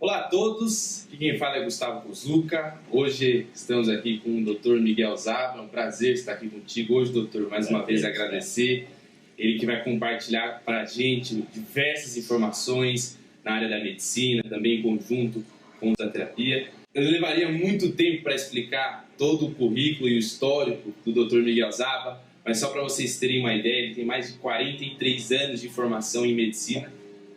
Olá a todos, aqui quem fala é Gustavo Kozluka. Hoje estamos aqui com o Dr. Miguel Zaba. É um prazer estar aqui contigo hoje, doutor. Mais uma vez agradecer. Ele que vai compartilhar para a gente diversas informações na área da medicina, também em conjunto com a terapia. Eu levaria muito tempo para explicar todo o currículo e o histórico do Dr. Miguel Zaba, mas só para vocês terem uma ideia, ele tem mais de 43 anos de formação em medicina.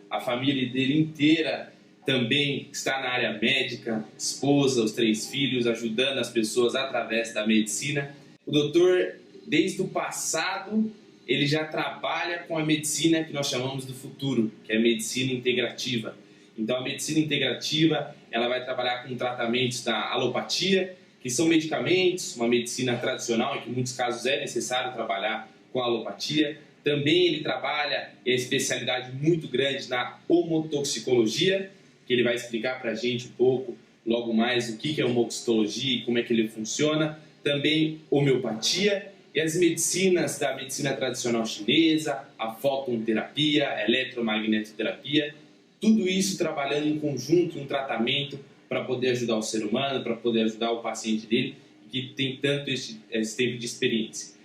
A família dele inteira também está na área médica, esposa, os 3 filhos, ajudando as pessoas através da medicina. O doutor, desde o passado, ele já trabalha com a medicina que nós chamamos do futuro, que é a medicina integrativa. Então, a medicina integrativa, ela vai trabalhar com tratamentos da alopatia, que são medicamentos, uma medicina tradicional, em que em muitos casos é necessário trabalhar com a alopatia. Também ele trabalha, é especialidade muito grande na homotoxicologia, que ele vai explicar para a gente um pouco, logo mais, o que é homotoxicologia e como é que ele funciona. Também homeopatia e as medicinas da medicina tradicional chinesa, a fototerapia, a eletromagnetoterapia, tudo isso trabalhando em conjunto, um tratamento para poder ajudar o ser humano, para poder ajudar o paciente dele, que tem tanto esse tempo de experiência.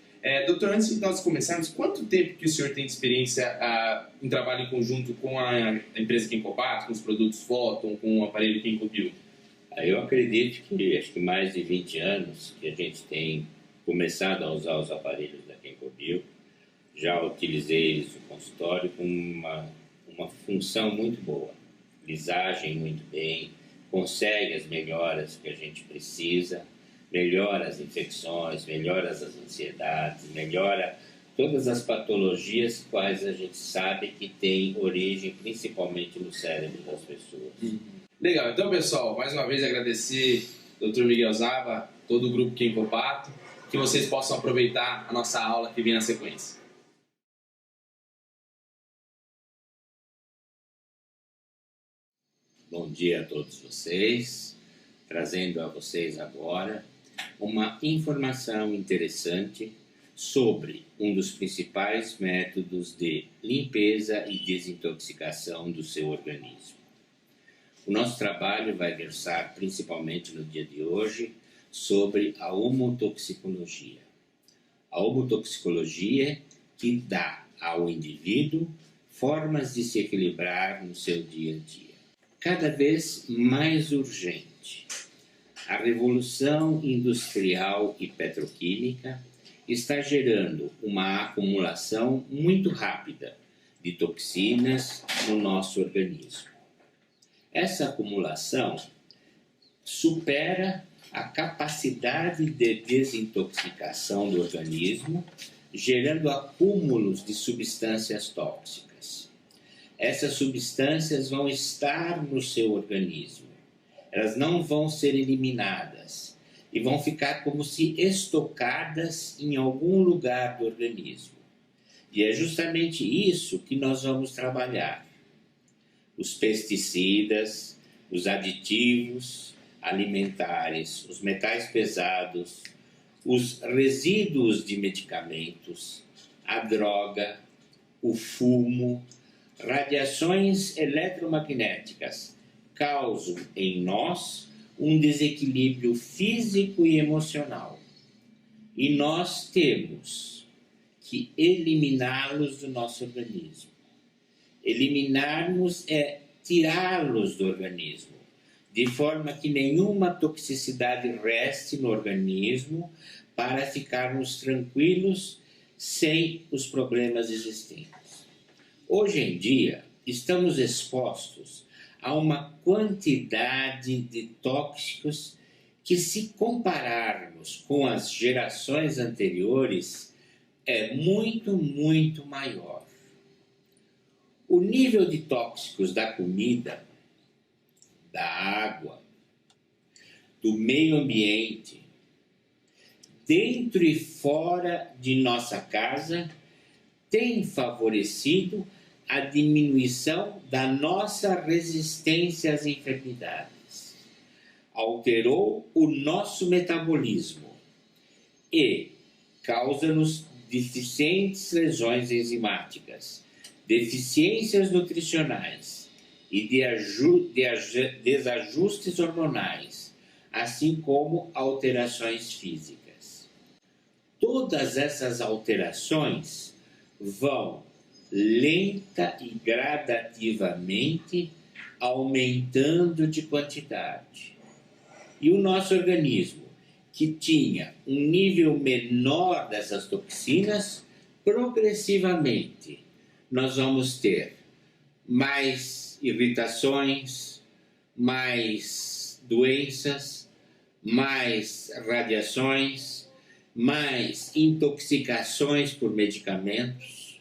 Doutor, antes de nós começarmos, quanto tempo que o senhor tem de experiência em trabalho em conjunto com a empresa Kenkopato, com os produtos Photon, com o aparelho Kenkobio? Eu acredito que acho que mais de 20 anos que a gente tem começado a usar os aparelhos da Kenkobio. Já utilizei eles no consultório com uma função muito boa, lisagem muito bem, consegue as melhoras que a gente precisa, melhora as infecções, melhora as ansiedades, melhora todas as patologias quais a gente sabe que tem origem principalmente no cérebro das pessoas. Legal, então pessoal, mais uma vez agradecer ao Dr. Miguel Zaba, todo o grupo Kenkopato, que vocês possam aproveitar a nossa aula que vem na sequência. Bom dia a todos vocês, trazendo a vocês agora uma informação interessante sobre um dos principais métodos de limpeza e desintoxicação do seu organismo. O nosso trabalho vai versar principalmente no dia de hoje sobre a homotoxicologia. A homotoxicologia que dá ao indivíduo formas de se equilibrar no seu dia a dia. Cada vez mais urgente. A revolução industrial e petroquímica está gerando uma acumulação muito rápida de toxinas no nosso organismo. Essa acumulação supera a capacidade de desintoxicação do organismo, gerando acúmulos de substâncias tóxicas. Essas substâncias vão estar no seu organismo. Elas não vão ser eliminadas e vão ficar como se estocadas em algum lugar do organismo. E é justamente isso que nós vamos trabalhar. Os pesticidas, os aditivos alimentares, os metais pesados, os resíduos de medicamentos, a droga, o fumo, radiações eletromagnéticas, causam em nós um desequilíbrio físico e emocional. E nós temos que eliminá-los do nosso organismo. Eliminarmos é tirá-los do organismo, de forma que nenhuma toxicidade reste no organismo para ficarmos tranquilos sem os problemas existentes. Hoje em dia, estamos expostos a uma quantidade de tóxicos que, se compararmos com as gerações anteriores, é muito, muito maior. O nível de tóxicos da comida, da água, do meio ambiente, dentro e fora de nossa casa, tem favorecido a diminuição da nossa resistência às enfermidades. Alterou o nosso metabolismo e causa-nos deficientes lesões enzimáticas, deficiências nutricionais e de desajustes hormonais, assim como alterações físicas. Todas essas alterações vão lenta e gradativamente aumentando de quantidade. E o nosso organismo, que tinha um nível menor dessas toxinas, progressivamente nós vamos ter mais irritações, mais doenças, mais radiações, mais intoxicações por medicamentos.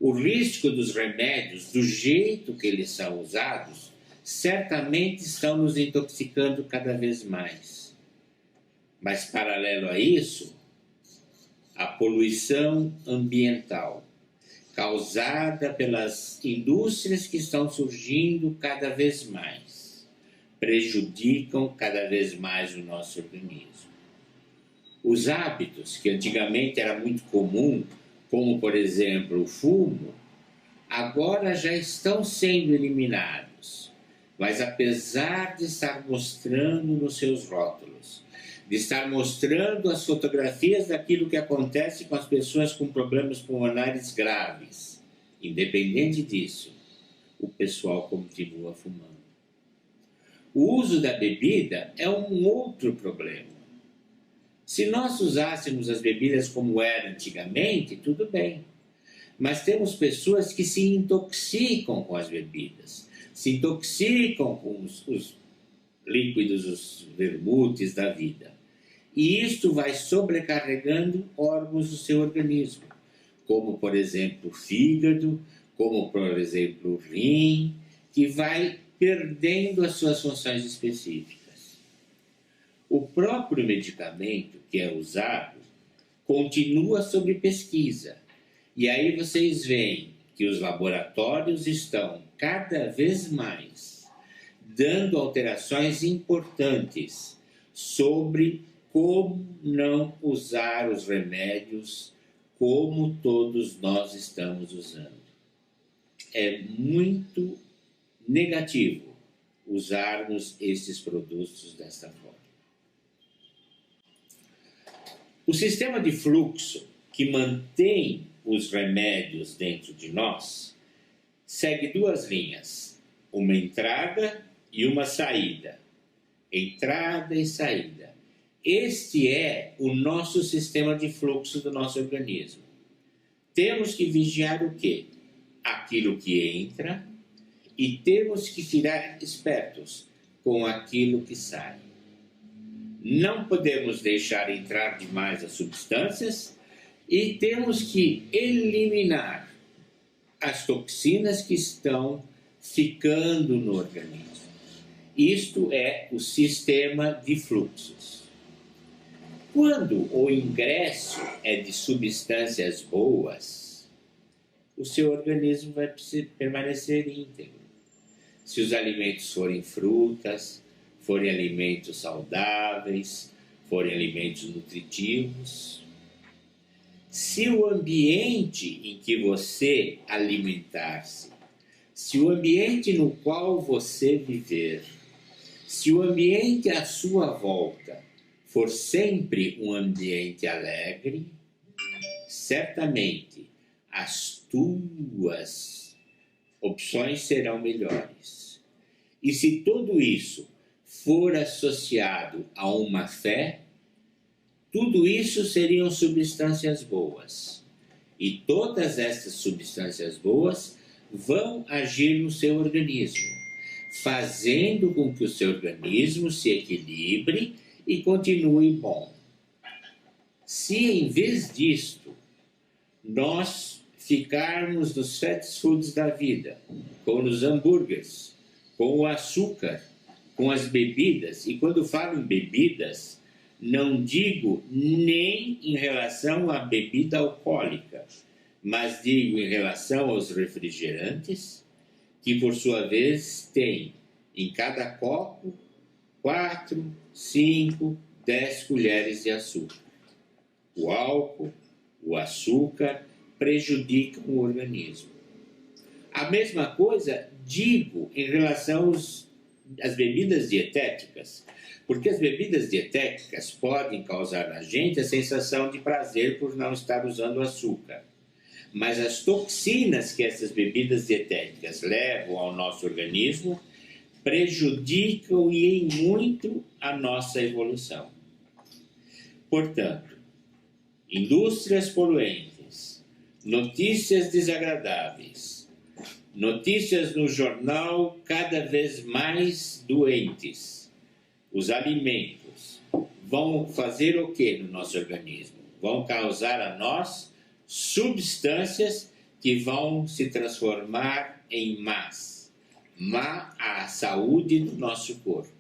O risco dos remédios, do jeito que eles são usados, certamente estão nos intoxicando cada vez mais. Mas, paralelo a isso, a poluição ambiental, causada pelas indústrias que estão surgindo cada vez mais, prejudicam cada vez mais o nosso organismo. Os hábitos que antigamente era muito comum, como por exemplo o fumo, agora já estão sendo eliminados. Mas apesar de estar mostrando nos seus rótulos, de estar mostrando as fotografias daquilo que acontece com as pessoas com problemas pulmonares graves, independente disso, o pessoal continua fumando. O uso da bebida é um outro problema. Se nós usássemos as bebidas como era antigamente, tudo bem. Mas temos pessoas que se intoxicam com as bebidas, se intoxicam com os líquidos, os vermutes da vida. E isto vai sobrecarregando órgãos do seu organismo, como, por exemplo, o fígado, como, por exemplo, o rim, que vai perdendo as suas funções específicas. O próprio medicamento que é usado continua sob pesquisa. E aí vocês veem que os laboratórios estão cada vez mais dando alterações importantes sobre como não usar os remédios como todos nós estamos usando. É muito negativo usarmos esses produtos desta forma. O sistema de fluxo que mantém os remédios dentro de nós segue duas linhas, uma entrada e uma saída. Entrada e saída. Este é o nosso sistema de fluxo do nosso organismo. Temos que vigiar o quê? Aquilo que entra e temos que ficar espertos com aquilo que sai. Não podemos deixar entrar demais as substâncias e temos que eliminar as toxinas que estão ficando no organismo. Isto é o sistema de fluxos. Quando o ingresso é de substâncias boas, o seu organismo vai permanecer íntegro. Se os alimentos forem frutas, forem alimentos saudáveis, forem alimentos nutritivos. Se o ambiente em que você alimentar-se, se o ambiente no qual você viver, se o ambiente à sua volta for sempre um ambiente alegre, certamente as tuas opções serão melhores. E se tudo isso for associado a uma fé, tudo isso seriam substâncias boas. E todas essas substâncias boas vão agir no seu organismo, fazendo com que o seu organismo se equilibre e continue bom. Se em vez disto, nós ficarmos nos fast foods da vida, com os hambúrgueres, com o açúcar, com as bebidas, e quando falo em bebidas, não digo nem em relação à bebida alcoólica, mas digo em relação aos refrigerantes, que por sua vez tem em cada copo 4, 5, 10 colheres de açúcar. O álcool, o açúcar prejudicam o organismo. A mesma coisa digo em relação às bebidas dietéticas, porque as bebidas dietéticas podem causar na gente a sensação de prazer por não estar usando açúcar. Mas as toxinas que essas bebidas dietéticas levam ao nosso organismo prejudicam e em muito a nossa evolução. Portanto, indústrias poluentes, notícias desagradáveis, notícias no jornal cada vez mais doentes. Os alimentos vão fazer o que no nosso organismo? Vão causar a nós substâncias que vão se transformar em má à saúde do nosso corpo.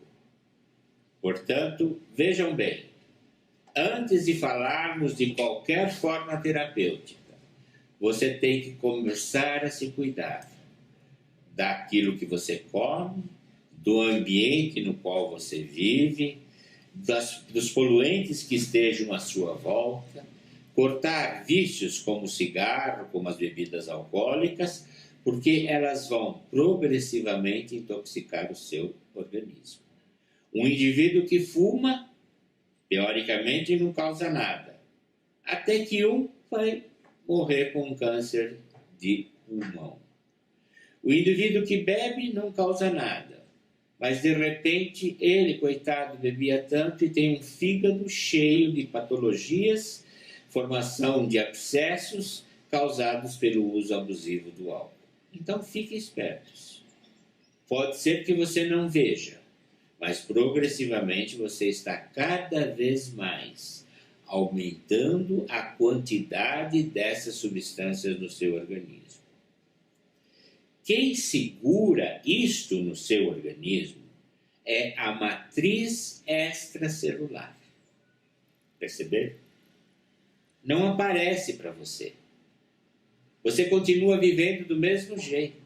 Portanto, vejam bem, antes de falarmos de qualquer forma terapêutica, você tem que começar a se cuidar daquilo que você come, do ambiente no qual você vive, dos poluentes que estejam à sua volta, cortar vícios como o cigarro, como as bebidas alcoólicas, porque elas vão progressivamente intoxicar o seu organismo. Um indivíduo que fuma, teoricamente, não causa nada, até que um vai morrer com um câncer de pulmão. O indivíduo que bebe não causa nada, mas de repente ele, coitado, bebia tanto e tem um fígado cheio de patologias, formação de abscessos causados pelo uso abusivo do álcool. Então fiquem espertos. Pode ser que você não veja, mas progressivamente você está cada vez mais aumentando a quantidade dessas substâncias no seu organismo. Quem segura isto no seu organismo é a matriz extracelular. Perceberam? Não aparece para você. Você continua vivendo do mesmo jeito.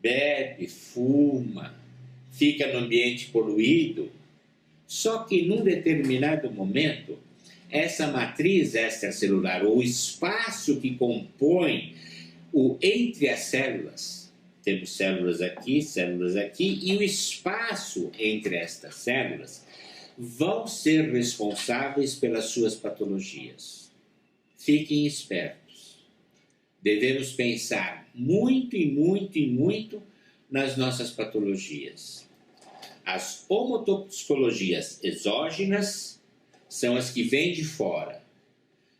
Bebe, fuma, fica no ambiente poluído. Só que num determinado momento, essa matriz extracelular, ou o espaço que compõe entre as células, temos células aqui, e o espaço entre estas células vão ser responsáveis pelas suas patologias. Fiquem espertos. Devemos pensar muito e muito e muito nas nossas patologias. As homotoxicologias exógenas são as que vêm de fora.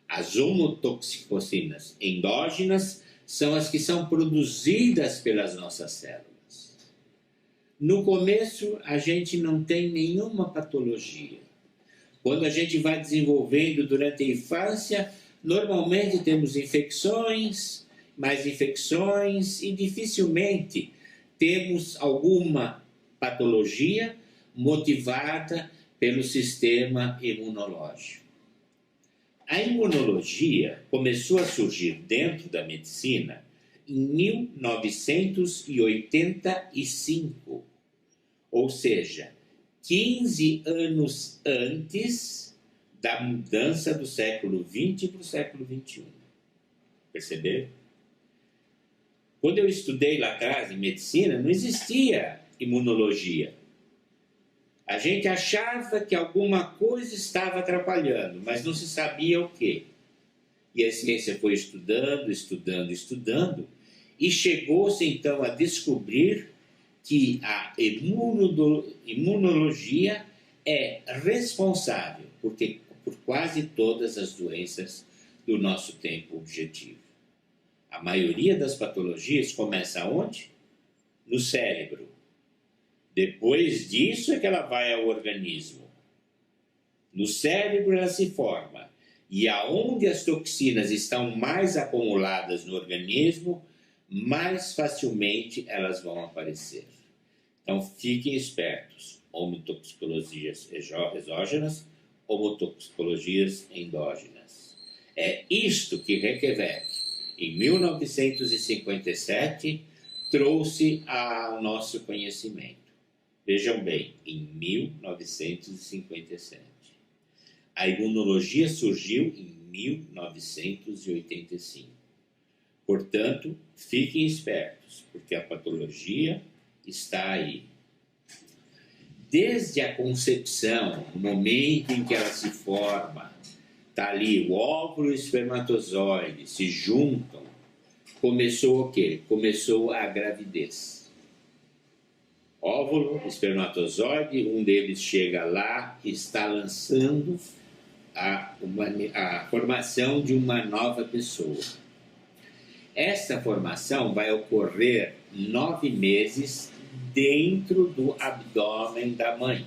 As homotoxicinas endógenas são as que são produzidas pelas nossas células. No começo, a gente não tem nenhuma patologia. Quando a gente vai desenvolvendo durante a infância, normalmente temos infecções, mais infecções e dificilmente temos alguma patologia motivada pelo sistema imunológico. A imunologia começou a surgir dentro da medicina em 1985, ou seja, 15 anos antes da mudança do século XX para o século XXI. Perceberam? Quando eu estudei lá atrás em medicina, não existia imunologia. A gente achava que alguma coisa estava atrapalhando, mas não se sabia o quê. E a ciência foi estudando, e chegou-se então a descobrir que a imunologia é responsável por quase todas as doenças do nosso tempo objetivo. A maioria das patologias começa onde? No cérebro. Depois disso é que ela vai ao organismo. No cérebro ela se forma. E aonde as toxinas estão mais acumuladas no organismo, mais facilmente elas vão aparecer. Então fiquem espertos. Homotoxicologias exógenas, homotoxicologias endógenas. É isto que Reykjavik, em 1957, trouxe ao nosso conhecimento. Vejam bem, em 1957. A imunologia surgiu em 1985. Portanto, fiquem espertos, porque a patologia está aí. Desde a concepção, no momento em que ela se forma, está ali o óvulo e o espermatozoide, se juntam, começou o quê? Começou a gravidez. Óvulo, espermatozoide, um deles chega lá e está lançando a formação de uma nova pessoa. Essa formação vai ocorrer 9 meses dentro do abdômen da mãe.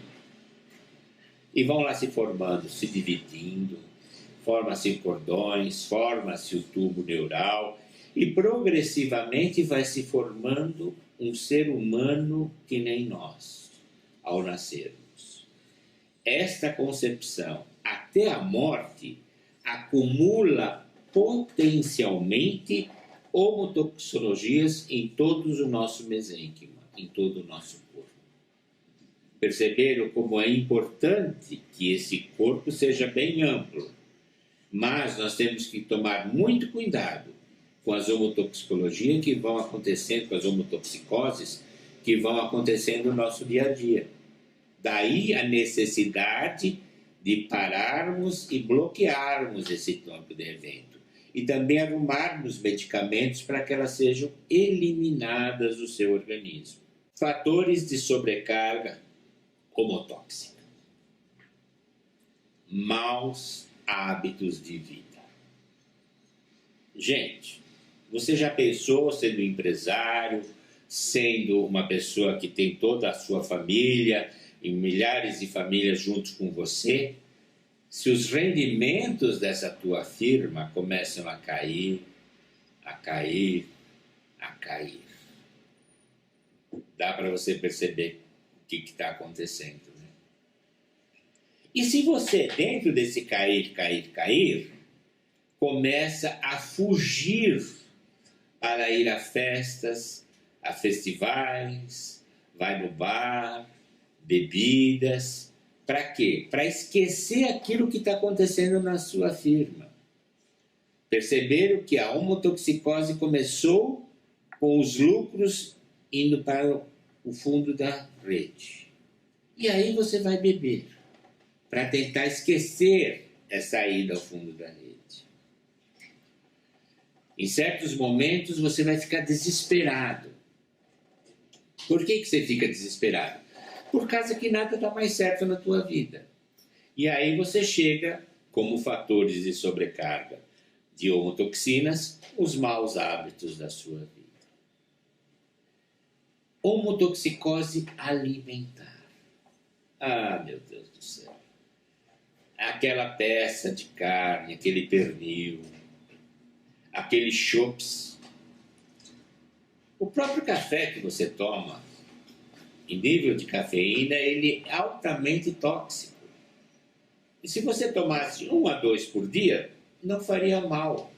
E vão lá se formando, se dividindo, forma-se cordões, forma-se o tubo neural e progressivamente vai se formando um ser humano que nem nós, ao nascermos. Esta concepção, até a morte, acumula potencialmente homotoxologias em todo o nosso mesênquima, em todo o nosso corpo. Perceberam como é importante que esse corpo seja bem amplo, mas nós temos que tomar muito cuidado com as homotoxicologias que vão acontecendo, com as homotoxicoses que vão acontecendo no nosso dia a dia. Daí a necessidade de pararmos e bloquearmos esse tipo de evento. E também arrumarmos medicamentos para que elas sejam eliminadas do seu organismo. Fatores de sobrecarga homotóxica. Maus hábitos de vida. Gente, você já pensou sendo empresário, sendo uma pessoa que tem toda a sua família e milhares de famílias juntos com você? Se os rendimentos dessa tua firma começam a cair, a cair, a cair, dá para você perceber o que está acontecendo, né? E se você, dentro desse cair, cair, cair, começa a fugir para ir a festas, a festivais, vai no bar, bebidas. Para quê? Para esquecer aquilo que está acontecendo na sua firma. Perceberam que a homotoxicose começou com os lucros indo para o fundo da rede. E aí você vai beber, para tentar esquecer essa ida ao fundo da rede. Em certos momentos você vai ficar desesperado. Por que você fica desesperado? Por causa que nada dá mais certo na tua vida. E aí você chega, como fatores de sobrecarga de homotoxinas, os maus hábitos da sua vida. Homotoxicose alimentar. Ah, meu Deus do céu. Aquela peça de carne, aquele pernil, aquele chops. O próprio café que você toma, em nível de cafeína, ele é altamente tóxico. E se você tomasse 1 a 2 por dia, não faria mal.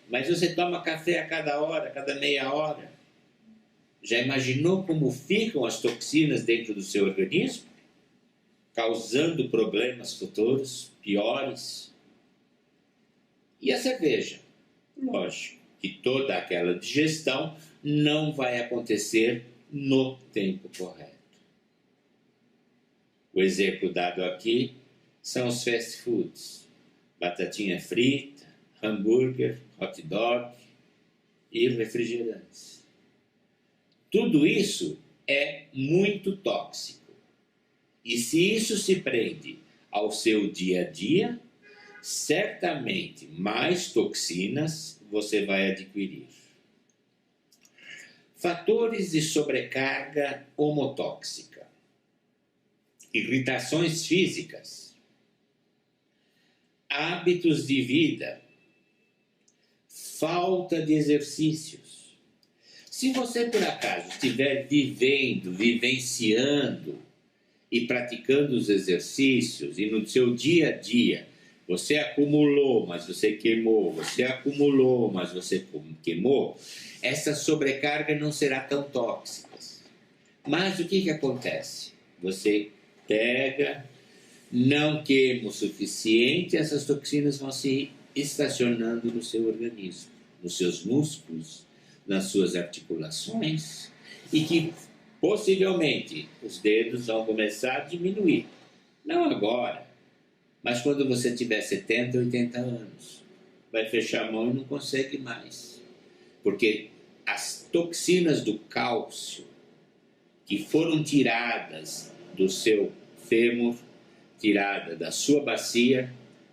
Mas você toma café a cada hora, a cada meia hora. Já imaginou como ficam as toxinas dentro do seu organismo? Causando problemas futuros, piores. E a cerveja? Lógico que toda aquela digestão não vai acontecer no tempo correto. O exemplo dado aqui são os fast foods. Batatinha frita, hambúrguer, hot dog e refrigerantes. Tudo isso é muito tóxico. E se isso se prende ao seu dia a dia, certamente mais toxinas você vai adquirir. Fatores de sobrecarga homotóxica. Irritações físicas. Hábitos de vida. Falta de exercícios. Se você, por acaso, estiver vivenciando e praticando os exercícios e no seu dia a dia você acumulou, mas você queimou, você acumulou, mas você queimou, essa sobrecarga não será tão tóxica. Mas o que acontece? Você pega, não queima o suficiente, essas toxinas vão se estacionando no seu organismo, nos seus músculos, nas suas articulações, e que possivelmente os dedos vão começar a diminuir. Não agora, mas quando você tiver 70, 80 anos, vai fechar a mão e não consegue mais. Porque as toxinas do cálcio que foram tiradas do seu fêmur, tiradas da sua bacia,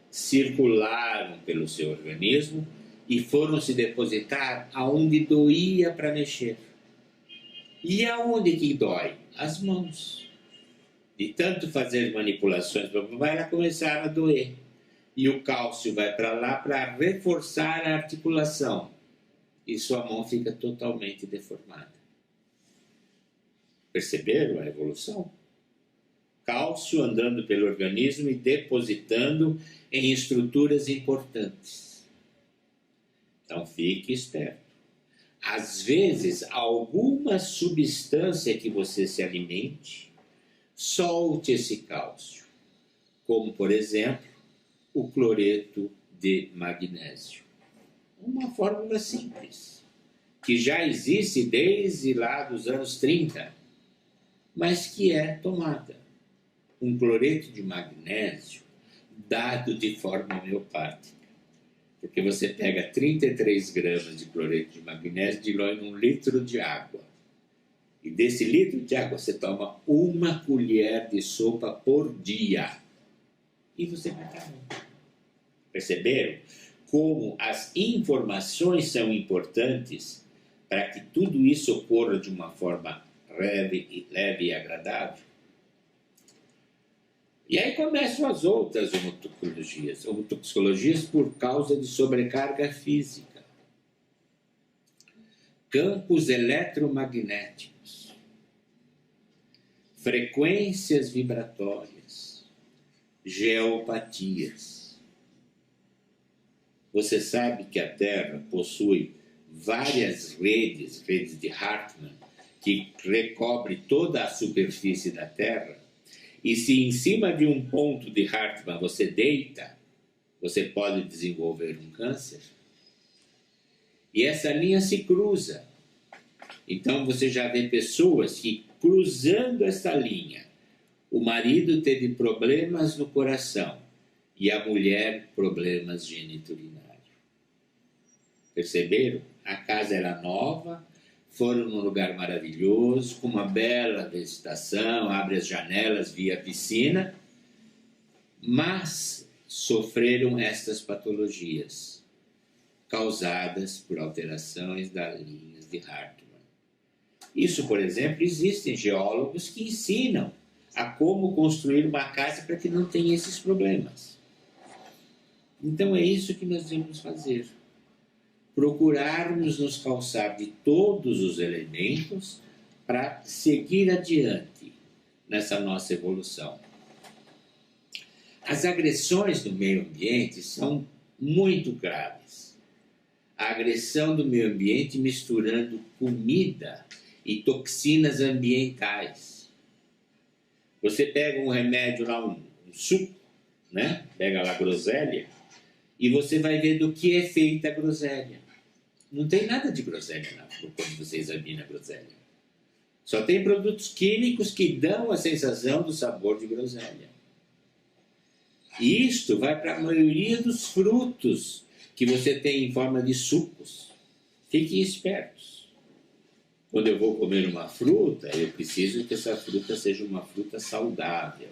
circularam pelo seu organismo e foram se depositar aonde doía para mexer. E aonde que dói? As mãos. De tanto fazer manipulações, vai lá começar a doer. E o cálcio vai para lá para reforçar a articulação. E sua mão fica totalmente deformada. Perceberam a evolução? Cálcio andando pelo organismo e depositando em estruturas importantes. Então fique esperto. Às vezes, alguma substância que você se alimente, solte esse cálcio. Como, por exemplo, o cloreto de magnésio. Uma fórmula simples, que já existe desde lá dos anos 30, mas que é tomada. Um cloreto de magnésio dado de forma homeopática. Porque você pega 33 gramas de cloreto de magnésio e dilui num litro de água. E desse litro de água você toma 1 colher de sopa por dia. E você vai estar bom. Perceberam como as informações são importantes para que tudo isso ocorra de uma forma leve e agradável? E aí começam as outras homotoxicologias por causa de sobrecarga física. Campos eletromagnéticos, frequências vibratórias, geopatias. Você sabe que a Terra possui várias redes de Hartmann, que recobre toda a superfície da Terra, e se em cima de um ponto de Hartmann você deita, você pode desenvolver um câncer. E essa linha se cruza. Então você já vê pessoas que, cruzando essa linha, o marido teve problemas no coração e a mulher problemas geniturinários. Perceberam? A casa era nova, foram num lugar maravilhoso, com uma bela vegetação, abre as janelas via piscina, mas sofreram estas patologias causadas por alterações das linhas de Hartmann. Isso, por exemplo, existem geólogos que ensinam a como construir uma casa para que não tenha esses problemas. Então é isso que nós devemos fazer. Procurarmos nos calçar de todos os elementos para seguir adiante nessa nossa evolução. As agressões do meio ambiente são muito graves. A agressão do meio ambiente misturando comida e toxinas ambientais. Você pega um remédio lá, um suco, né? Pega lá a groselha, e você vai ver do que é feita a groselha. Não tem nada de groselha não, quando você examina a groselha. Só tem produtos químicos que dão a sensação do sabor de groselha. E isto vai para a maioria dos frutos que você tem em forma de sucos. Fiquem espertos. Quando eu vou comer uma fruta, eu preciso que essa fruta seja uma fruta saudável.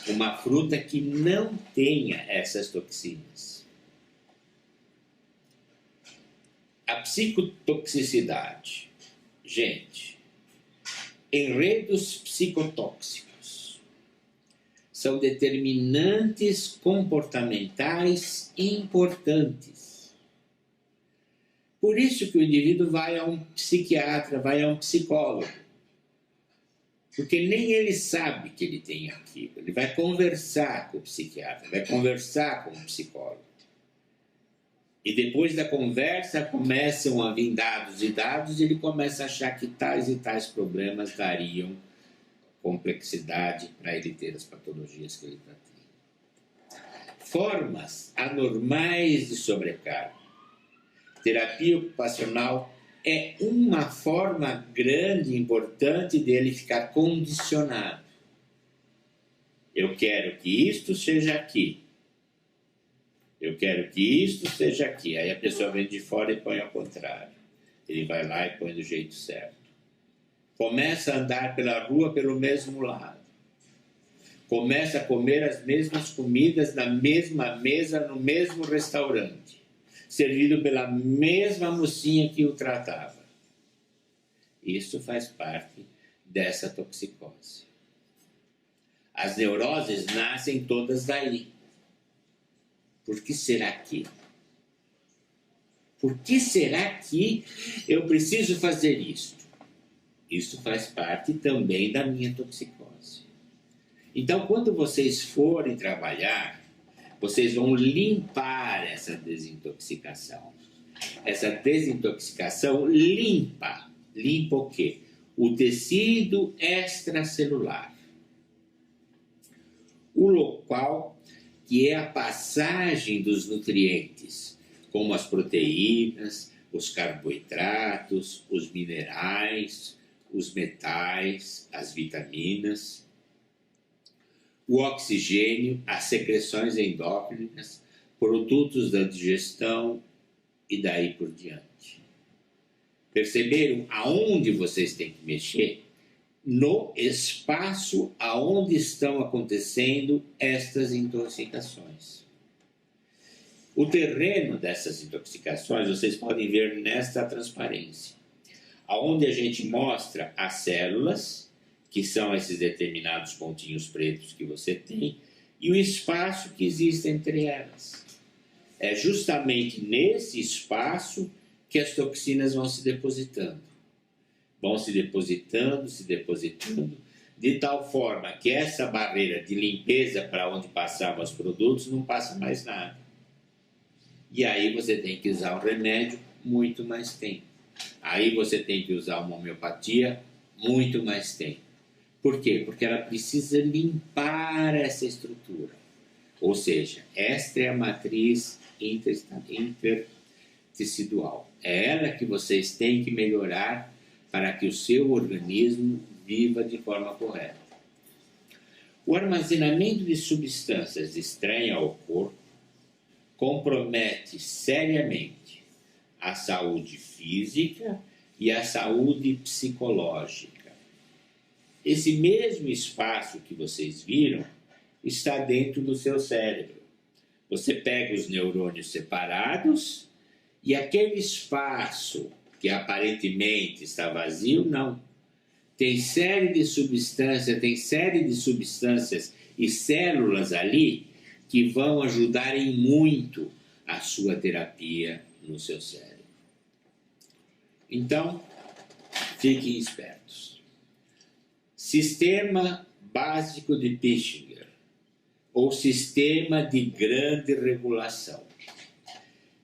Uma fruta que não tenha essas toxinas. A psicotoxicidade. Gente, enredos psicotóxicos são determinantes comportamentais importantes. Por isso que o indivíduo vai a um psiquiatra, vai a um psicólogo. Porque nem ele sabe que ele tem aquilo. Ele vai conversar com o psiquiatra, vai conversar com o psicólogo. E depois da conversa começam a vir dados e dados, e ele começa a achar que tais e tais problemas dariam complexidade para ele ter as patologias que ele está tendo. Formas anormais de sobrecarga. terapia ocupacional é uma forma grande e importante dele ficar condicionado. Eu quero que isto seja aqui. Eu quero que isto seja aqui. Aí a pessoa vem de fora e põe ao contrário. Ele vai lá e põe do jeito certo. Começa a andar pela rua pelo mesmo lado. Começa a comer as mesmas comidas na mesma mesa, no mesmo restaurante, servido pela mesma mocinha que o tratava. Isso faz parte dessa toxicose. As neuroses nascem todas daí. Por que será que? Por que será que eu preciso fazer isso? Isso faz parte também da minha toxicose. Então, quando vocês forem trabalhar, vocês vão limpar essa desintoxicação. Essa desintoxicação limpa. Limpa o quê? O tecido extracelular. O local que é a passagem dos nutrientes, como as proteínas, os carboidratos, os minerais, os metais, as vitaminas, o oxigênio, as secreções endócrinas, produtos da digestão e daí por diante. Perceberam aonde vocês têm que mexer? No espaço aonde estão acontecendo estas intoxicações. O terreno dessas intoxicações vocês podem ver nesta transparência, aonde a gente mostra as células, que são esses determinados pontinhos pretos que você tem, e o espaço que existe entre elas. É justamente nesse espaço que as toxinas vão se depositando. Vão se depositando, de tal forma que essa barreira de limpeza para onde passavam os produtos não passa mais nada. E aí você tem que usar um remédio muito mais tempo. Aí você tem que usar uma homeopatia muito mais tempo. Por quê? Porque ela precisa limpar essa estrutura. Ou seja, esta é a matriz intertecidual. É ela que vocês têm que melhorar para que o seu organismo viva de forma correta. O armazenamento de substâncias estranhas ao corpo compromete seriamente a saúde física e a saúde psicológica. Esse mesmo espaço que vocês viram está dentro do seu cérebro. Você pega os neurônios separados e aquele espaço que aparentemente está vazio, não. Tem série de substâncias e células ali que vão ajudar em muito a sua terapia no seu cérebro. Então, fiquem espertos. Sistema básico de Pischinger, ou sistema de grande regulação,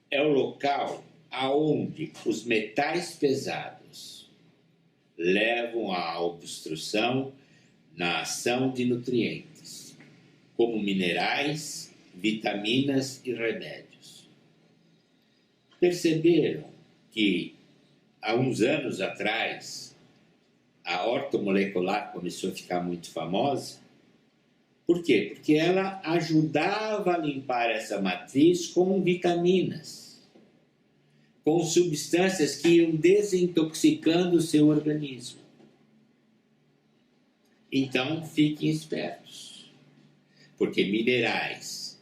é o local aonde os metais pesados levam à obstrução na ação de nutrientes, como minerais, vitaminas e remédios. Perceberam que, há uns anos atrás, a ortomolecular começou a ficar muito famosa? Por quê? Porque ela ajudava a limpar essa matriz com vitaminas, com substâncias que iam desintoxicando o seu organismo. Então, fiquem espertos, porque minerais,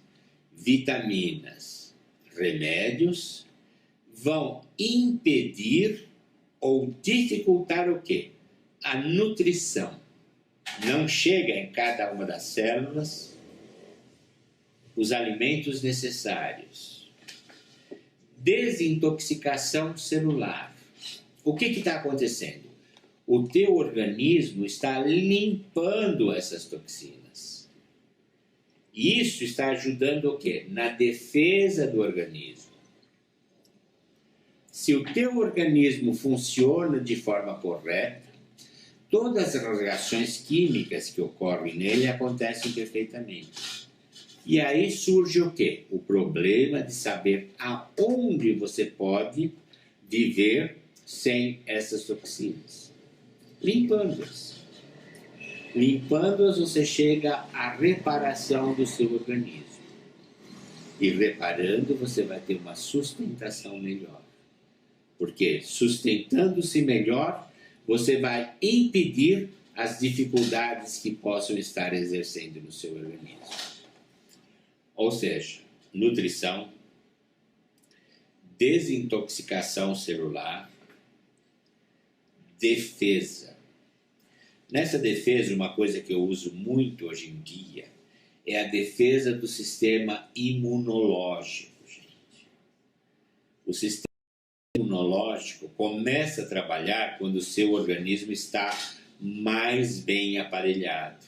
vitaminas, remédios vão impedir ou dificultar o quê? A nutrição. Não chega em cada uma das células os alimentos necessários. Desintoxicação celular. O que está acontecendo? O teu organismo está limpando essas toxinas. E isso está ajudando o quê? Na defesa do organismo. Se o teu organismo funciona de forma correta, todas as reações químicas que ocorrem nele acontecem perfeitamente. E aí surge o quê? O problema de saber aonde você pode viver sem essas toxinas. Limpando-as. Limpando-as, você chega à reparação do seu organismo. E reparando, você vai ter uma sustentação melhor. Porque sustentando-se melhor, você vai impedir as dificuldades que possam estar exercendo no seu organismo. Ou seja, nutrição, desintoxicação celular, defesa. Nessa defesa, uma coisa que eu uso muito hoje em dia é a defesa do sistema imunológico, gente. O sistema imunológico começa a trabalhar quando o seu organismo está mais bem aparelhado.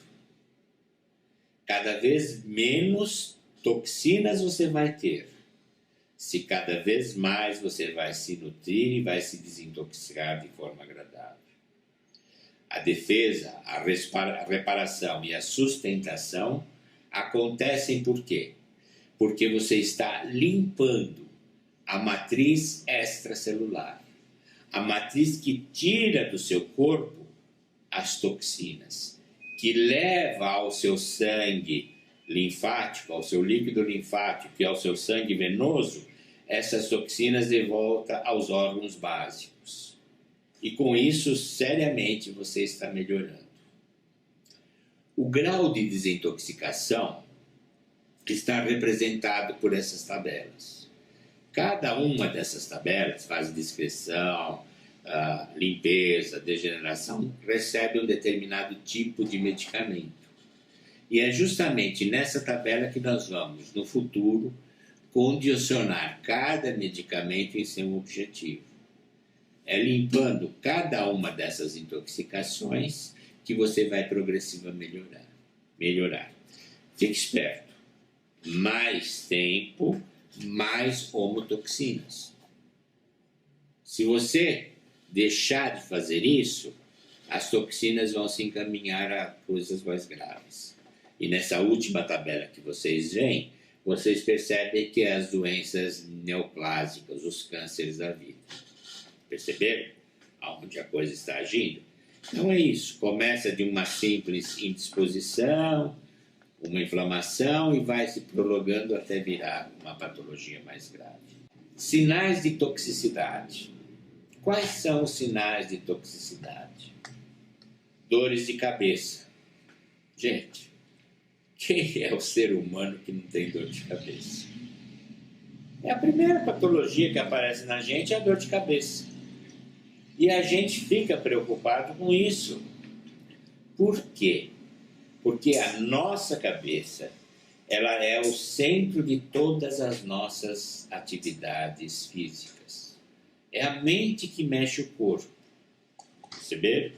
Cada vez menos toxinas você vai ter, se cada vez mais você vai se nutrir e vai se desintoxicar de forma agradável. A defesa, a reparação e a sustentação acontecem por quê? Porque você está limpando a matriz extracelular, a matriz que tira do seu corpo as toxinas, que leva ao seu sangue linfático, ao seu líquido linfático e ao seu sangue venoso, essas toxinas de volta aos órgãos básicos. E com isso, seriamente, você está melhorando. O grau de desintoxicação está representado por essas tabelas. Cada uma dessas tabelas, fase de excreção, limpeza, degeneração, recebe um determinado tipo de medicamento. E é justamente nessa tabela que nós vamos, no futuro, condicionar cada medicamento em seu objetivo. É limpando cada uma dessas intoxicações que você vai progressivamente melhorar. Fique esperto. Mais tempo, mais homotoxinas. Se você deixar de fazer isso, as toxinas vão se encaminhar a coisas mais graves. E nessa última tabela que vocês veem, vocês percebem que as doenças neoplásicas, os cânceres da vida. Perceberam? Aonde a coisa está agindo? Então é isso. Começa de uma simples indisposição, uma inflamação e vai se prolongando até virar uma patologia mais grave. Sinais de toxicidade. Quais são os sinais de toxicidade? Dores de cabeça. Gente, quem é o ser humano que não tem dor de cabeça? É a primeira patologia que aparece na gente, é a dor de cabeça. E a gente fica preocupado com isso. Por quê? Porque a nossa cabeça, ela é o centro de todas as nossas atividades físicas. É a mente que mexe o corpo. Perceberam?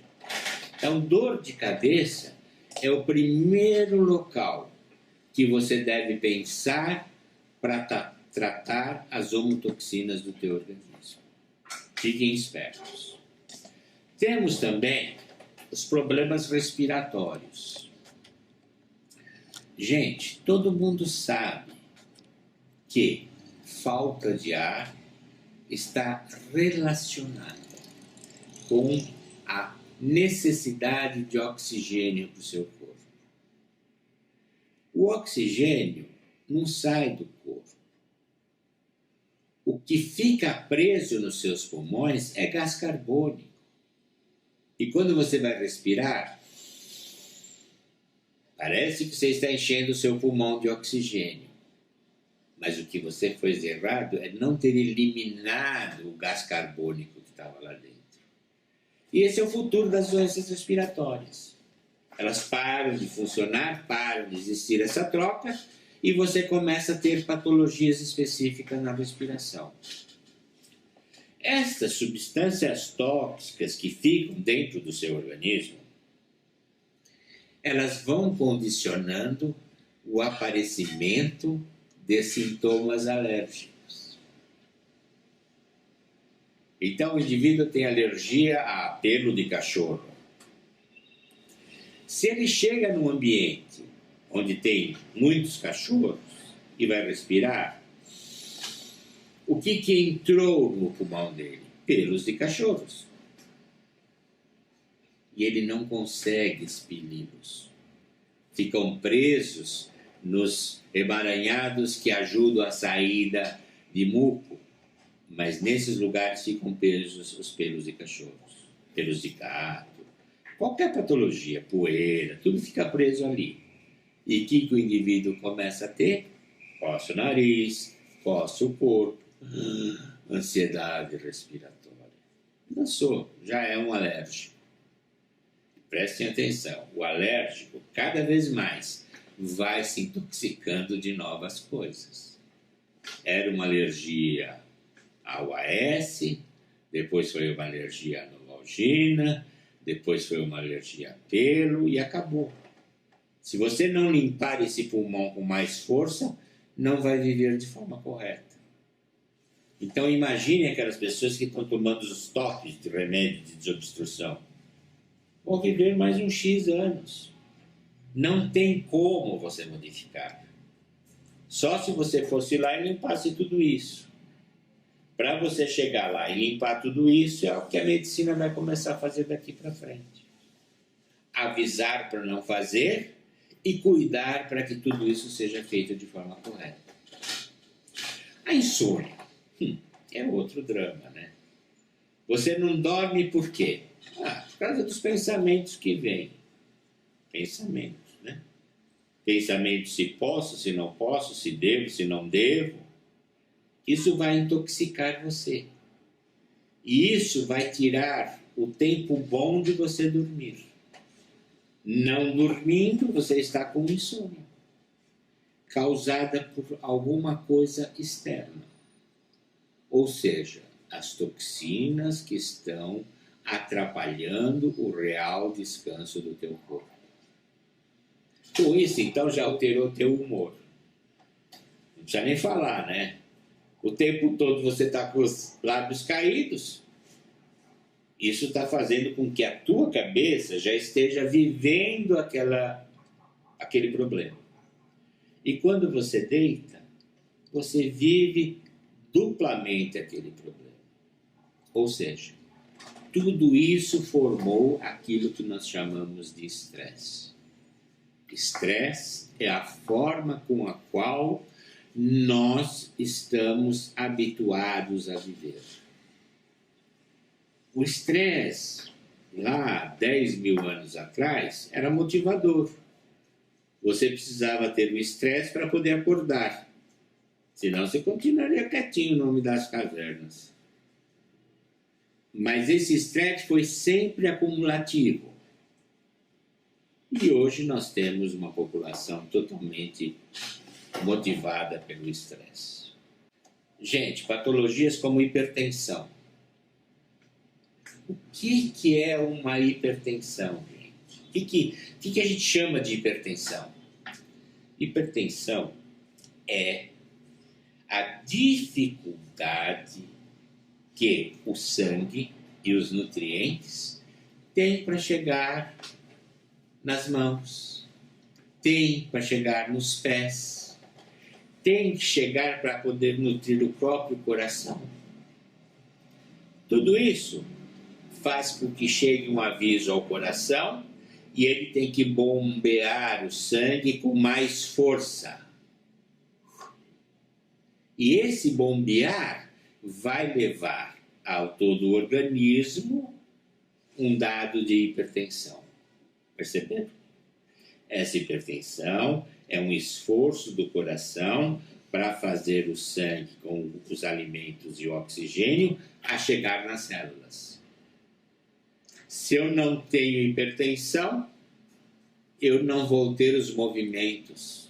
Então, dor de cabeça é o primeiro local que você deve pensar para tratar as homotoxinas do teu organismo. Fiquem espertos. Temos também os problemas respiratórios. Gente, todo mundo sabe que falta de ar está relacionada com a necessidade de oxigênio para o seu corpo. O oxigênio não sai do corpo. O que fica preso nos seus pulmões é gás carbônico. E quando você vai respirar, parece que você está enchendo o seu pulmão de oxigênio. Mas o que você fez errado é não ter eliminado o gás carbônico que estava lá dentro. E esse é o futuro das doenças respiratórias. Elas param de funcionar, param de existir essa troca, e você começa a ter patologias específicas na respiração. Estas substâncias tóxicas que ficam dentro do seu organismo, elas vão condicionando o aparecimento de sintomas alérgicos. Então, o indivíduo tem alergia a pelo de cachorro. Se ele chega num ambiente onde tem muitos cachorros e vai respirar, o que entrou no pulmão dele? Pelos de cachorros. E ele não consegue expeli-los. Ficam presos nos emaranhados que ajudam a saída de muco. Mas nesses lugares ficam presos os pelos de cachorros, pelos de gato, qualquer patologia, poeira, tudo fica preso ali. E o que o indivíduo começa a ter? Coça o nariz, coça o corpo, ansiedade respiratória. Dançou, já é um alérgico. Prestem atenção, o alérgico cada vez mais vai se intoxicando de novas coisas. Era uma alergia ao AS, depois foi uma alergia à novalgina, depois foi uma alergia a pelo e acabou. Se você não limpar esse pulmão com mais força, não vai viver de forma correta. Então imagine aquelas pessoas que estão tomando os toques de remédio de desobstrução. Vão viver mais uns X anos. Não tem como você modificar. Só se você fosse lá e limpasse tudo isso. Para você chegar lá e limpar tudo isso é o que a medicina vai começar a fazer daqui para frente. Avisar para não fazer e cuidar para que tudo isso seja feito de forma correta. A insônia é outro drama, né? Você não dorme por quê? Por causa dos pensamentos que vêm. Pensamentos, né? Pensamentos se posso, se não posso, se devo, se não devo. Isso vai intoxicar você. E isso vai tirar o tempo bom de você dormir. Não dormindo, você está com insônia, causada por alguma coisa externa. Ou seja, as toxinas que estão atrapalhando o real descanso do teu corpo. Com isso, então, já alterou teu humor. Não precisa nem falar, né? O tempo todo você está com os lábios caídos. Isso está fazendo com que a tua cabeça já esteja vivendo aquele problema. E quando você deita, você vive duplamente aquele problema. Ou seja, tudo isso formou aquilo que nós chamamos de estresse. Estresse é a forma com a qual nós estamos habituados a viver. O estresse, lá 10 mil anos atrás, era motivador. Você precisava ter o estresse para poder acordar. Senão você continuaria quietinho no nome das cavernas. Mas esse estresse foi sempre acumulativo. E hoje nós temos uma população totalmente motivada pelo estresse. Gente, patologias como hipertensão. O que é uma hipertensão, gente? O que a gente chama de hipertensão? Hipertensão é a dificuldade que o sangue e os nutrientes têm para chegar nas mãos, têm para chegar nos pés, têm que chegar para poder nutrir o próprio coração. Tudo isso faz com que chegue um aviso ao coração e ele tem que bombear o sangue com mais força. E esse bombear vai levar ao todo o organismo um dado de hipertensão. Perceberam? Essa hipertensão é um esforço do coração para fazer o sangue com os alimentos e o oxigênio a chegar nas células. Se eu não tenho hipertensão, eu não vou ter os movimentos.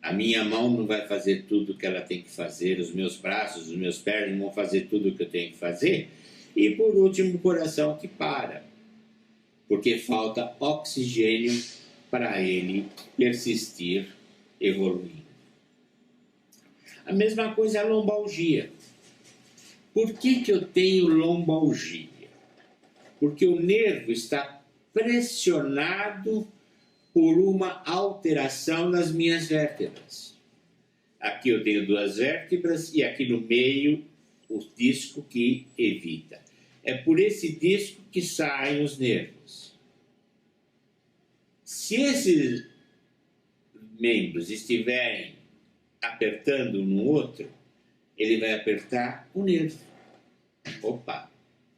A minha mão não vai fazer tudo o que ela tem que fazer, os meus braços, os meus pés não vão fazer tudo o que eu tenho que fazer. E por último, o coração que para, porque falta oxigênio para ele persistir evoluindo. A mesma coisa é a lombalgia. Por que eu tenho lombalgia? Porque o nervo está pressionado por uma alteração nas minhas vértebras. Aqui eu tenho 2 vértebras e aqui no meio o disco que evita. É por esse disco que saem os nervos. Se esses membros estiverem apertando um no outro, ele vai apertar o nervo. Opa,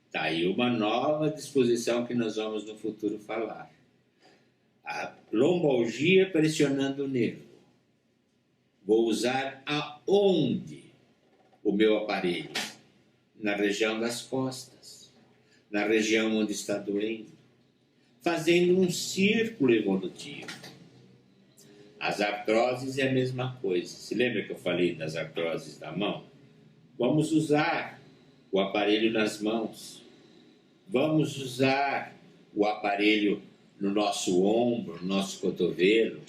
está aí uma nova disposição que nós vamos no futuro falar. A lombalgia pressionando o nervo. Vou usar aonde o meu aparelho? Na região das costas, na região onde está doendo, fazendo um círculo evolutivo. As artroses é a mesma coisa. Se lembra que eu falei das artroses da mão? Vamos usar o aparelho nas mãos. Vamos usar o aparelho no nosso ombro, no nosso cotovelo.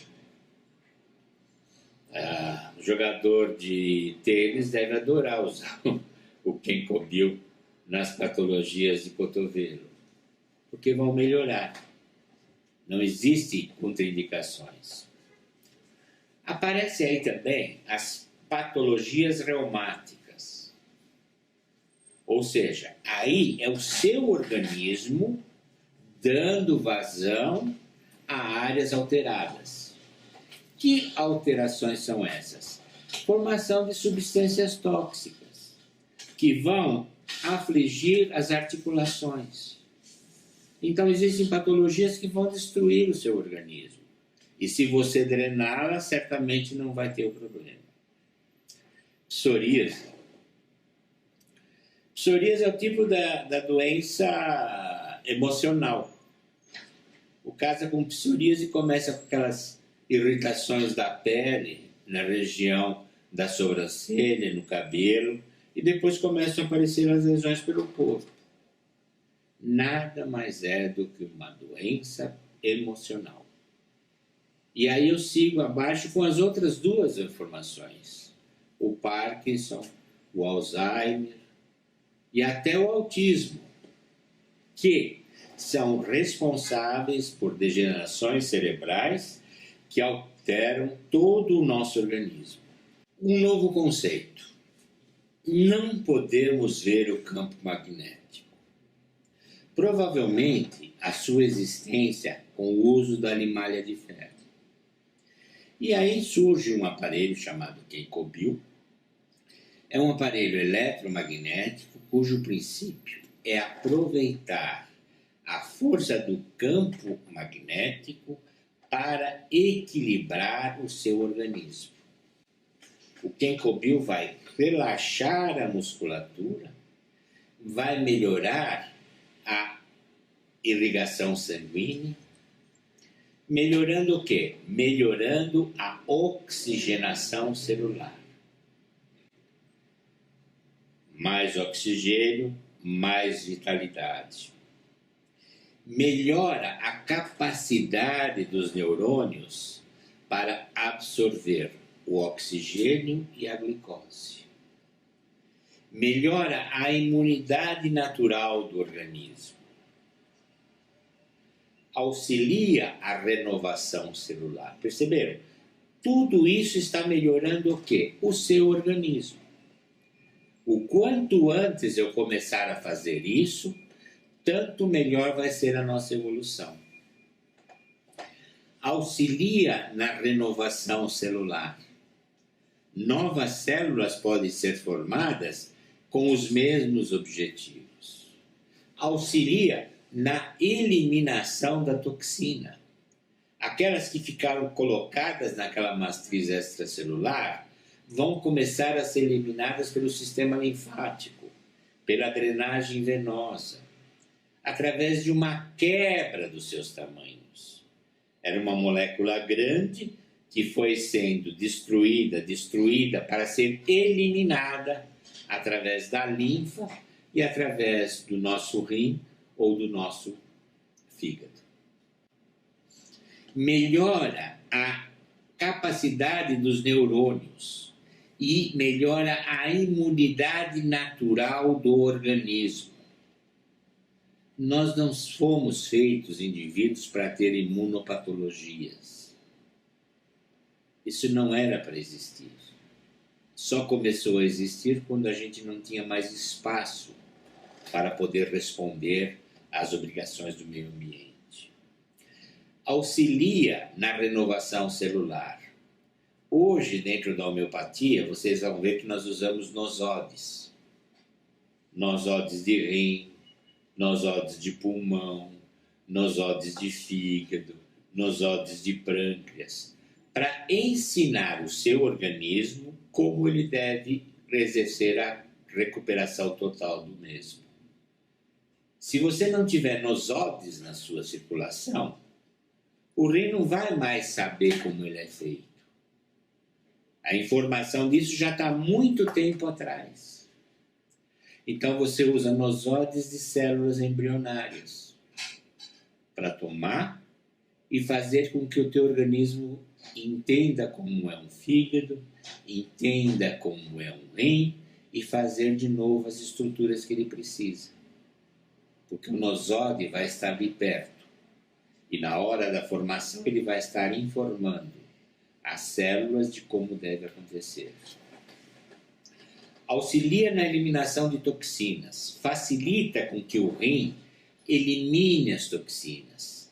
O jogador de tênis deve adorar usar o Kenkobil nas patologias de cotovelo, porque vão melhorar. Não existem contraindicações. Aparece aí também as patologias reumáticas. Ou seja, aí é o seu organismo dando vazão a áreas alteradas. Que alterações são essas? Formação de substâncias tóxicas que vão afligir as articulações. Então existem patologias que vão destruir o seu organismo. E se você drená-la, certamente não vai ter o problema. Psoríase. Psoríase é o tipo da doença emocional. O caso com psoríase começa com aquelas irritações da pele, na região da sobrancelha, no cabelo, e depois começam a aparecer as lesões pelo corpo. Nada mais é do que uma doença emocional. E aí eu sigo abaixo com as outras 2 informações. O Parkinson, o Alzheimer e até o autismo, que são responsáveis por degenerações cerebrais que alteram todo o nosso organismo. Um novo conceito. Não podemos ver o campo magnético. Provavelmente a sua existência com o uso da limalha de ferro. E aí surge um aparelho chamado Kenkobil. É um aparelho eletromagnético cujo princípio é aproveitar a força do campo magnético para equilibrar o seu organismo. O Kenkobil vai relaxar a musculatura, vai melhorar a irrigação sanguínea, melhorando o quê? Melhorando a oxigenação celular. Mais oxigênio, mais vitalidade. Melhora a capacidade dos neurônios para absorver o oxigênio e a glicose. Melhora a imunidade natural do organismo. Auxilia a renovação celular. Perceberam? Tudo isso está melhorando o quê? O seu organismo. O quanto antes eu começar a fazer isso, tanto melhor vai ser a nossa evolução. Auxilia na renovação celular. Novas células podem ser formadas com os mesmos objetivos. Auxilia na eliminação da toxina. Aquelas que ficaram colocadas naquela matriz extracelular vão começar a ser eliminadas pelo sistema linfático, pela drenagem venosa, através de uma quebra dos seus tamanhos. Era uma molécula grande que foi sendo destruída para ser eliminada através da linfa e através do nosso rim ou do nosso fígado. Melhora a capacidade dos neurônios e melhora a imunidade natural do organismo. nós não fomos feitos indivíduos para ter imunopatologias. Isso não era para existir. Só começou a existir quando a gente não tinha mais espaço para poder responder às obrigações do meio ambiente. Auxilia na renovação celular. Hoje, dentro da homeopatia, vocês vão ver que nós usamos nosódes. Nosódes de rim, nosódes de pulmão, nosódes de fígado, nosódes de pâncreas, para ensinar o seu organismo como ele deve exercer a recuperação total do mesmo. Se você não tiver nosódes na sua circulação, o rim não vai mais saber como ele é feito. A informação disso já está há muito tempo atrás. Então você usa nosódes de células embrionárias para tomar e fazer com que o teu organismo entenda como é um fígado, entenda como é um rim e fazer de novo as estruturas que ele precisa. Porque o nosode vai estar ali perto e na hora da formação ele vai estar informando as células de como deve acontecer. Auxilia na eliminação de toxinas, facilita com que o rim elimine as toxinas,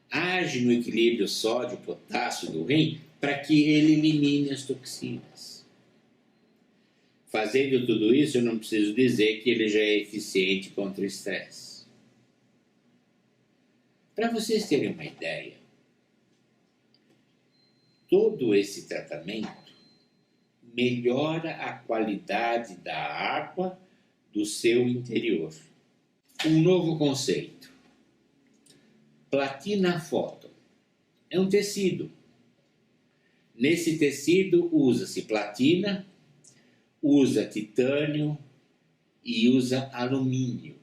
age no equilíbrio sódio-potássio do rim para que ele elimine as toxinas. Fazendo tudo isso, eu não preciso dizer que ele já é eficiente contra o estresse. Para vocês terem uma ideia, todo esse tratamento melhora a qualidade da água do seu interior. Um novo conceito. Platina Photon. É um tecido. Nesse tecido usa-se platina, usa titânio e usa alumínio.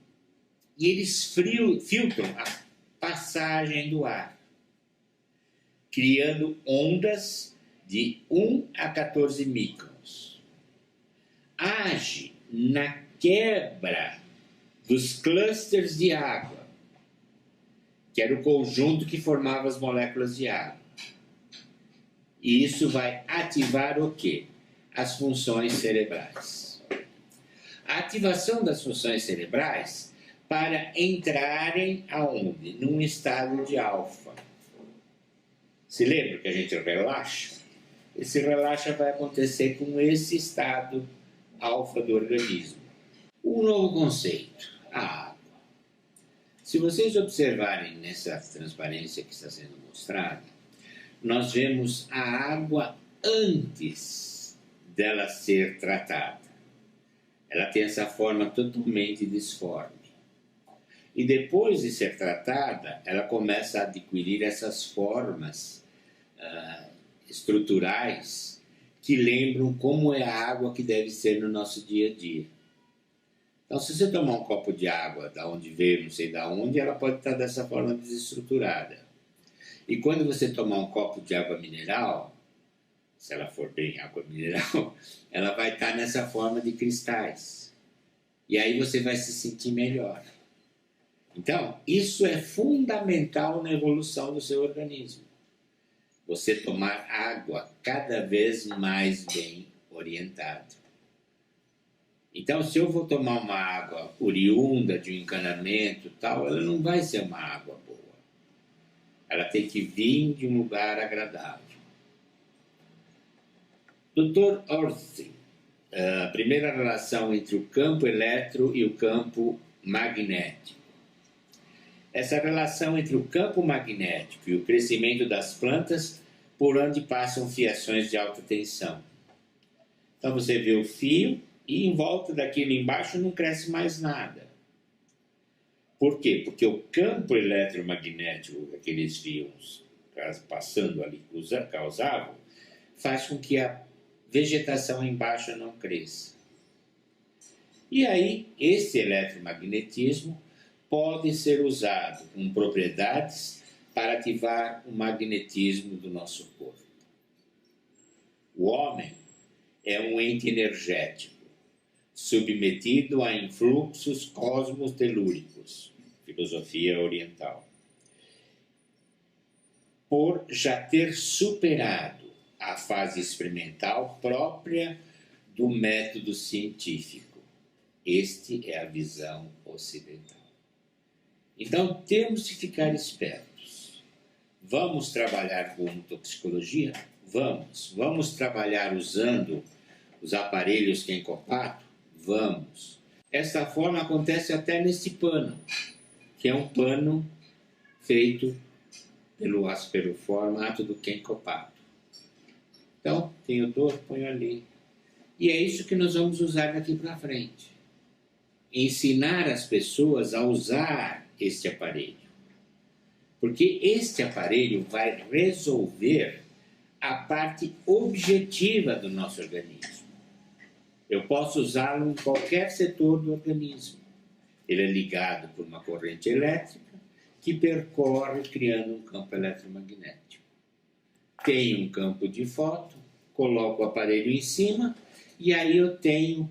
E eles filtram a passagem do ar, criando ondas de 1 a 14 microns. Age na quebra dos clusters de água, que era o conjunto que formava as moléculas de água. E isso vai ativar o quê? As funções cerebrais. A ativação das funções cerebrais para entrarem aonde? Num estado de alfa. Se lembra que a gente relaxa? Esse relaxa vai acontecer com esse estado alfa do organismo. Um novo conceito, a água. Se vocês observarem nessa transparência que está sendo mostrada, nós vemos a água antes dela ser tratada. Ela tem essa forma totalmente disforme. E depois de ser tratada, ela começa a adquirir essas formas estruturais que lembram como é a água que deve ser no nosso dia a dia. Então, se você tomar um copo de água da onde veio, não sei da onde, ela pode estar dessa forma desestruturada. E quando você tomar um copo de água mineral, se ela for bem água mineral, ela vai estar nessa forma de cristais. E aí você vai se sentir melhor. Então, isso é fundamental na evolução do seu organismo. Você tomar água cada vez mais bem orientado. Então, se eu vou tomar uma água oriunda de um encanamento e tal, ela não vai ser uma água boa. Ela tem que vir de um lugar agradável. Dr. Orsi, a primeira relação entre o campo elétrico e o campo magnético. Essa relação entre o campo magnético e o crescimento das plantas por onde passam fiações de alta tensão. Então você vê o fio e em volta daquilo embaixo não cresce mais nada. Por quê? Porque o campo eletromagnético que aqueles fios passando ali causavam faz com que a vegetação embaixo não cresça. E aí esse eletromagnetismo pode ser usado com propriedades para ativar o magnetismo do nosso corpo. O homem é um ente energético, submetido a influxos cosmotelúricos, filosofia oriental. Por já ter superado a fase experimental própria do método científico. Este é a visão ocidental. Então, temos que ficar espertos. Vamos trabalhar com toxicologia? Vamos. Vamos trabalhar usando os aparelhos Kenkopato? Vamos. Esta forma acontece até nesse pano, que é um pano feito pelo formato do Kenkopato. Então, tem o dor, ponho ali. E é isso que nós vamos usar daqui para frente. Ensinar as pessoas a usar este aparelho. Porque este aparelho vai resolver a parte objetiva do nosso organismo. Eu posso usá-lo em qualquer setor do organismo. Ele é ligado por uma corrente elétrica que percorre criando um campo eletromagnético. Tenho um campo de foto, coloco o aparelho em cima e aí eu tenho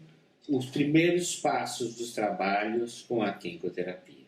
os primeiros passos dos trabalhos com a quimioterapia.